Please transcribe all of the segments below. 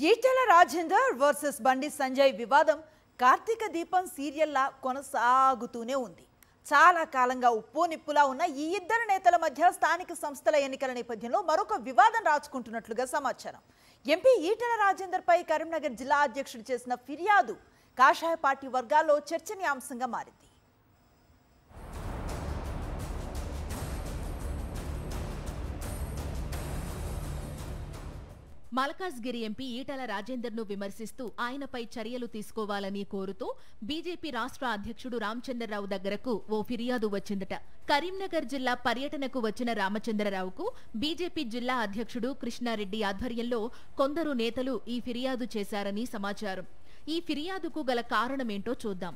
Etela Rajender versus Bandi Sanjay వివాదం కార్తీక దీపం సీరియల్లా కొనసాగుతూనే ఉంది. చాలా కాలంగా ఉప్పు నిప్పులా ఉన్న ఈ ఇద్దరు నేతల మధ్య స్థానిక సంస్థల ఎన్నికల నేపథ్యంలో మరొక వివాదం రాచుకుంటున్నట్లుగా సమాచారం. ఎంపీ ఈటెల రాజేందర్ పై కరీంనగర్ జిల్లా అధ్యక్షుడు చేసిన ఫిర్యాదు కాషాయ పార్టీ వర్గాల్లో చర్చనీయాంశంగా మారింది. మల్కాజ్గిరి ఎంపీ ఈటెల రాజేందర్ను విమర్శిస్తూ ఆయనపై చర్యలు తీసుకోవాలని కోరుతూ బీజేపీ రాష్ట్ర అధ్యక్షుడు రామచంద్రరావు దగ్గరకు ఓ ఫిర్యాదు వచ్చిందట. కరీంనగర్ జిల్లా పర్యటనకు వచ్చిన రామచంద్రరావుకు బీజేపీ జిల్లా అధ్యక్షుడు కృష్ణారెడ్డి ఆధ్వర్యంలో కొందరు నేతలు ఈ ఫిర్యాదు చేశారని సమాచారం. ఈ ఫిర్యాదుకు గల కారణమేంటో చూద్దాం.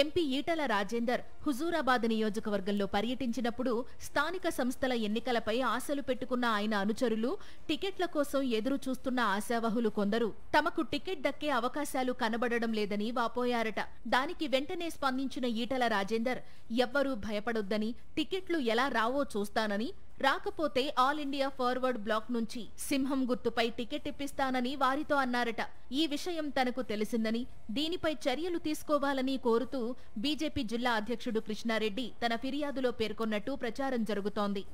ఎంపీ ఈటెల రాజేందర్ హుజూరాబాద్ నియోజకవర్గంలో పర్యటించినప్పుడు స్థానిక సంస్థల ఎన్నికలపై ఆశలు పెట్టుకున్న ఆయన అనుచరులు, టికెట్ల కోసం ఎదురు చూస్తున్న ఆశావహులు కొందరు తమకు టికెట్ దక్కే అవకాశాలు కనబడడం లేదని వాపోయారట. దానికి వెంటనే స్పందించిన ఈటెల రాజేందర్ ఎవ్వరూ భయపడొద్దని, టికెట్లు ఎలా రావో చూస్తానని, రాకపోతే ఆల్ ఇండియా ఫార్వర్డ్ బ్లాక్ నుంచి సింహం గుర్తుపై టికెట్ ఇప్పిస్తానని వారితో అన్నారట. ఈ విషయం తనకు తెలిసిందని, దీనిపై చర్యలు తీసుకోవాలని కోరుతూ బీజేపీ జిల్లా అధ్యక్షుడు కృష్ణారెడ్డి తన ఫిర్యాదులో పేర్కొన్నట్టు ప్రచారం జరుగుతోంది.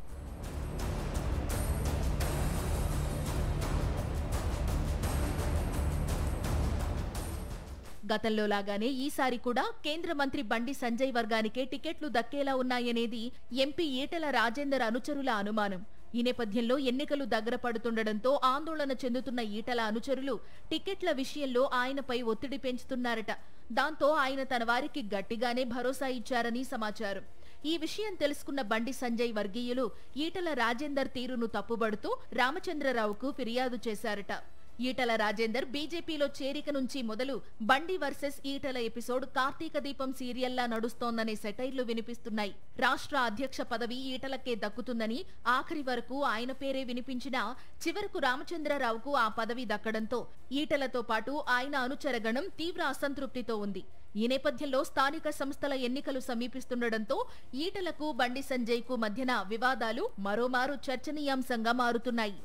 గతంలో లాగానే ఈసారి కూడా కేంద్ర మంత్రి బండి సంజయ్ వర్గానికే టికెట్లు దక్కేలా ఉన్నాయనేది ఎంపీ ఈటెల రాజేందర్ అనుచరుల అనుమానం. ఈ నేపథ్యంలో ఎన్నికలు దగ్గర పడుతుండటంతో ఆందోళన చెందుతున్న ఈటెల అనుచరులు టికెట్ల విషయంలో ఆయనపై ఒత్తిడి పెంచుతున్నారట. దాంతో ఆయన తన వారికి గట్టిగానే భరోసా ఇచ్చారని సమాచారం. ఈ విషయం తెలుసుకున్న బండి సంజయ్ వర్గీయులు ఈటెల రాజేందర్ తీరును తప్పుబడుతూ రామచంద్రరావుకు ఫిర్యాదు చేశారట. ఈటెల రాజేందర్ బీజేపీలో చేరిక నుంచి మొదలు బండి వర్సెస్ ఈటెల ఎపిసోడ్ కార్తీక దీపం సీరియల్లా నడుస్తోందనే సెటైర్లు వినిపిస్తున్నాయి. రాష్ట్ర అధ్యక్ష పదవి ఈటెలకే దక్కుతుందని ఆఖరి వరకు ఆయన పేరే వినిపించినా చివరకు రామచంద్రరావుకు ఆ పదవి దక్కడంతో ఈటెలతో పాటు ఆయన అనుచరగణం తీవ్ర అసంతృప్తితో ఉంది. ఈ నేపథ్యంలో స్థానిక సంస్థల ఎన్నికలు సమీపిస్తుండటంతో ఈటెలకు బండి సంజయ్కు మధ్యన వివాదాలు మరోమారు చర్చనీయాంశంగా మారుతున్నాయి.